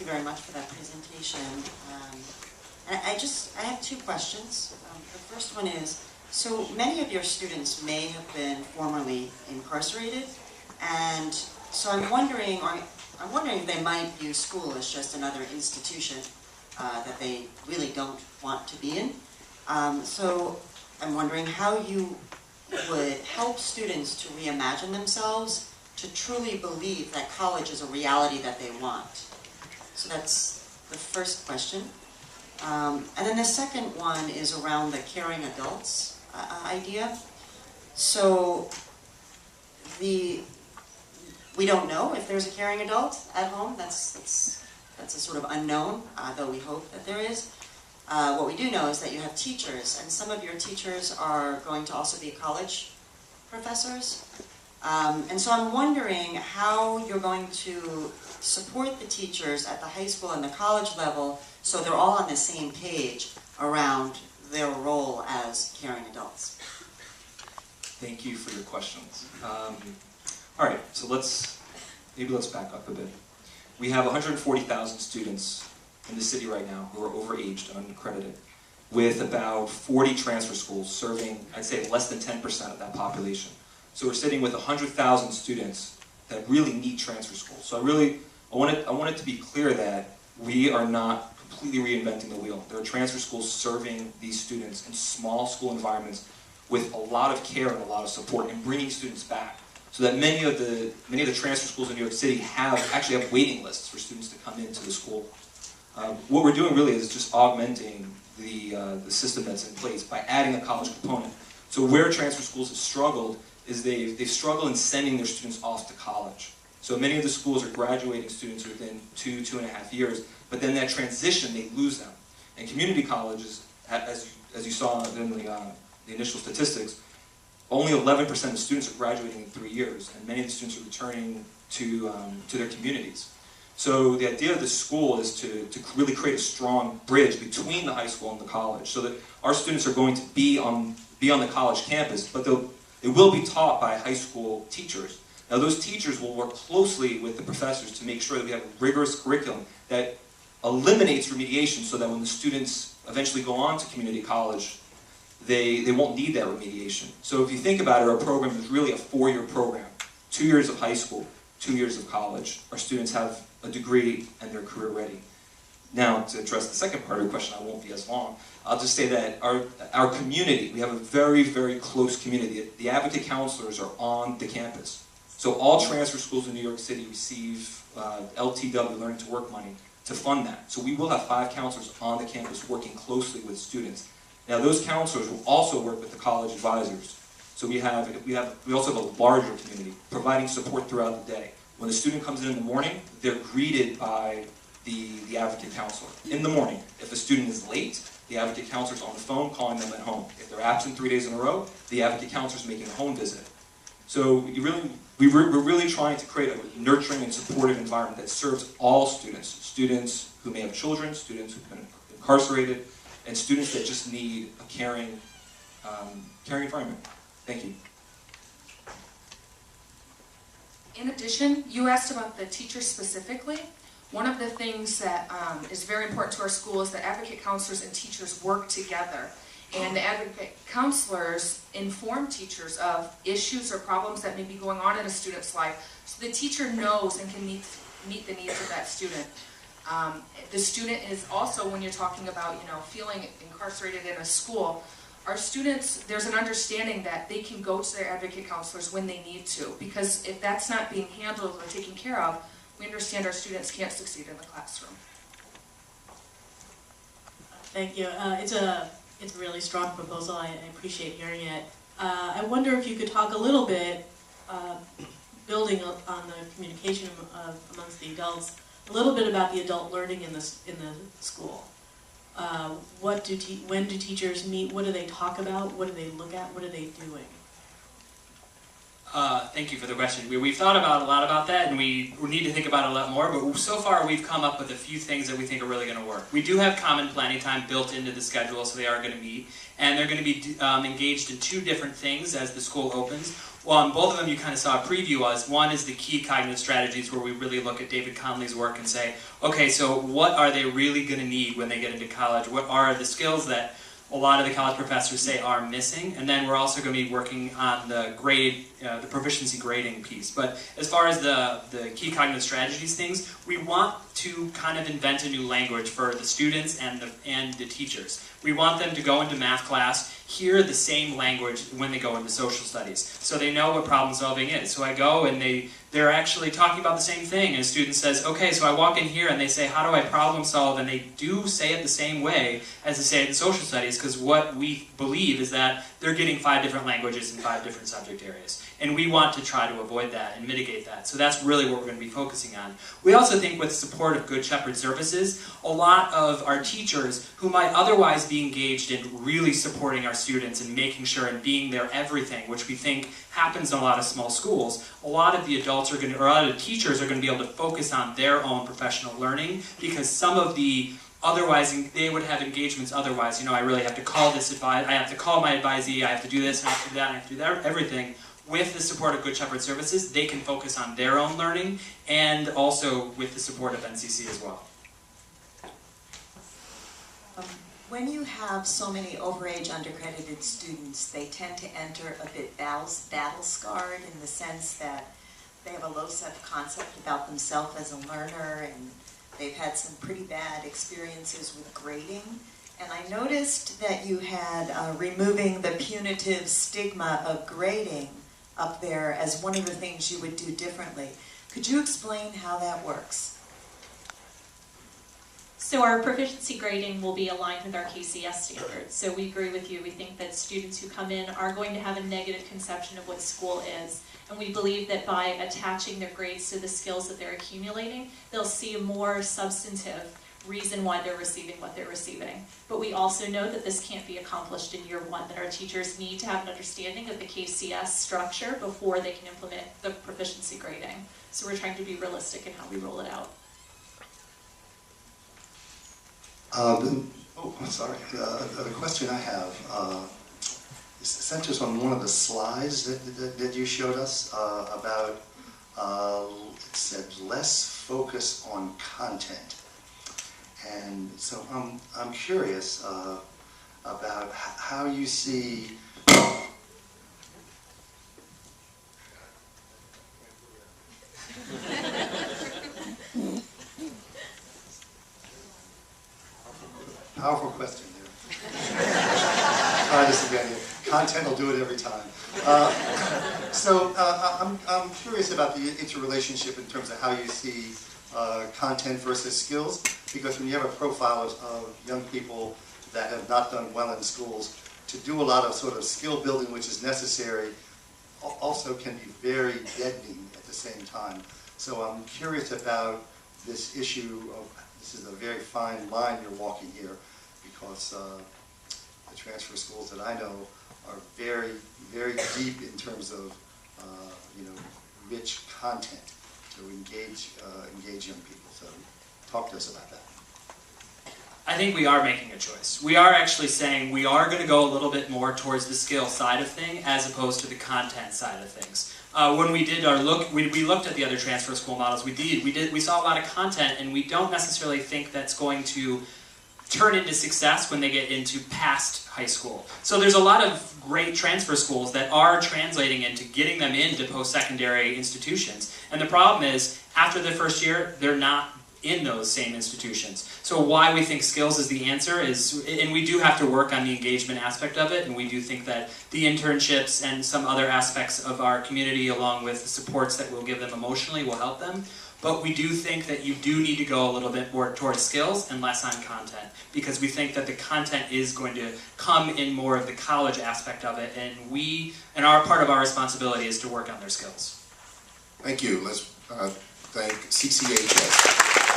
you very much for that presentation. And I have two questions. The first one is, so many of your students may have been formerly incarcerated, and so I'm wondering if they might view school as just another institution that they really don't want to be in. So I'm wondering how you would help students to reimagine themselves to truly believe that college is a reality that they want. So that's the first question. And then the second one is around the caring adults idea. So we don't know if there's a caring adult at home. That's a sort of unknown, though we hope that there is. What we do know is that you have teachers, and some of your teachers are going to also be college professors. And so I'm wondering how you're going to support the teachers at the high school and the college level so they're all on the same page around their role as caring adults. Thank you for your questions. All right, so let's back up a bit. We have 140,000 students in the city right now who are overaged and unaccredited, with about 40 transfer schools serving, I'd say, less than 10% of that population. So we're sitting with 100,000 students that really need transfer schools. So I want it to be clear that we are not completely reinventing the wheel. There are transfer schools serving these students in small school environments with a lot of care and a lot of support and bringing students back. So that many of the transfer schools in New York City actually have waiting lists for students to come into the school. What we're doing really is just augmenting the system that's in place by adding a college component. So where transfer schools have struggled is they've struggled in sending their students off to college. So many of the schools are graduating students within 2.5 years, but then that transition, they lose them. And community colleges, as you saw in the initial statistics, only 11% of students are graduating in 3 years, and many of the students are returning to their communities. So the idea of the school is to really create a strong bridge between the high school and the college, so that our students are going to be on the college campus, but they will be taught by high school teachers. Now those teachers will work closely with the professors to make sure that we have a rigorous curriculum that eliminates remediation, so that when the students eventually go on to community college, they won't need that remediation. So if you think about it, our program is really a 4-year program. 2 years of high school, 2 years of college. Our students have a degree and they're career ready. Now, to address the second part of your question, I won't be as long. I'll just say that our community, we have a very, very close community. The advocate counselors are on the campus. So all transfer schools in New York City receive LTW, Learning to Work money, to fund that. So we will have 5 counselors on the campus working closely with students. Now those counselors will also work with the college advisors. So we also have a larger community providing support throughout the day. When the student comes in the morning, they're greeted by the advocate counselor. In the morning, if a student is late, the advocate counselor's on the phone calling them at home. If they're absent 3 days in a row, the advocate counselor's making a home visit. So we're really trying to create a nurturing and supportive environment that serves all students. Students who may have children, students who've been incarcerated, and students that just need a caring environment. Thank you. In addition, you asked about the teachers specifically. One of the things that is very important to our school is that advocate counselors and teachers work together. And the advocate counselors inform teachers of issues or problems that may be going on in a student's life, so the teacher knows and can meet the needs of that student. The student is also, when you're talking about, feeling incarcerated in a school, our students, there's an understanding that they can go to their advocate counselors when they need to, because if that's not being handled or taken care of, we understand our students can't succeed in the classroom. Thank you. It's a really strong proposal. I appreciate hearing it. I wonder if you could talk a little bit, building on the communication amongst the adults, a little bit about the adult learning in the school. When do teachers meet? What do they talk about? What do they look at? What are they doing? Thank you for the question. We've thought about a lot about that, and we need to think about it a lot more, but so far we've come up with a few things that we think are really going to work. We do have common planning time built into the schedule, so they are going to meet, and they're going to be engaged in 2 different things as the school opens. Well, both of them you kind of saw a preview of. One is the key cognitive strategies, where we really look at David Conley's work and say, okay, so what are they really going to need when they get into college? What are the skills that a lot of the college professors say are missing? And then we're also going to be working on the the proficiency grading piece. But as far as the key cognitive strategies things, we want to kind of invent a new language for the students and the teachers. We want them to go into math class, hear the same language when they go into social studies, so they know what problem solving is. So I go and they're actually talking about the same thing, and a student says, okay, so I walk in here and they say, how do I problem solve? And they do say it the same way as they say it in social studies, because what we believe is that they're getting 5 different languages in 5 different subject areas. And we want to try to avoid that and mitigate that. So that's really what we're going to be focusing on. We also think with support of Good Shepherd Services, a lot of our teachers who might otherwise be engaged in really supporting our students and making sure and being their everything, which we think happens in a lot of small schools, a lot of the adults are going to, or a lot of the teachers are going to be able to focus on their own professional learning, because some of the otherwise, they would have engagements otherwise. You know, I really have to call this advisor, I have to call my advisee, I have to do this, I have to do that, I have to do that, everything. With the support of Good Shepherd Services, they can focus on their own learning, and also with the support of NCC as well. When you have so many overage undercredited students, they tend to enter a bit battle-scarred in the sense that they have a low self-concept about themselves as a learner, and they've had some pretty bad experiences with grading. And I noticed that you had removing the punitive stigma of grading up there as one of the things you would do differently. Could you explain how that works? So our proficiency grading will be aligned with our KCS standards. So we agree with you. We think that students who come in are going to have a negative conception of what school is. And we believe that by attaching their grades to the skills that they're accumulating, they'll see a more substantive reason why they're receiving what they're receiving. But we also know that this can't be accomplished in year 1, that our teachers need to have an understanding of the KCS structure before they can implement the proficiency grading. So we're trying to be realistic in how we roll it out. The question I have centers on one of the slides that you showed us about, it said less focus on content. And so I'm curious about how you see powerful question there. Try this again here. Content will do it every time. I'm curious about the interrelationship in terms of how you see content versus skills, because when you have a profile of young people that have not done well in schools, to do a lot of sort of skill building which is necessary also can be very deadening at the same time. So I'm curious about this issue of, this is a very fine line you're walking here, because the transfer schools that I know are very, very deep in terms of rich content to engage young people. So talk to us about that. I think we are making a choice. We are actually saying we are going to go a little bit more towards the skill side of thing as opposed to the content side of things. When we did our look, we looked at the other transfer school models. We saw a lot of content, and we don't necessarily think that's going to turn into success when they get into past high school. So there's a lot of great transfer schools that are translating into getting them into post-secondary institutions. And the problem is, after the first year, they're not in those same institutions. So why we think skills is the answer is, and we do have to work on the engagement aspect of it, and we do think that the internships and some other aspects of our community, along with the supports that we'll give them emotionally, will help them. But we do think that you do need to go a little bit more towards skills and less on content, because we think that the content is going to come in more of the college aspect of it, and our part of our responsibility is to work on their skills. Thank you. Let's thank CCHS.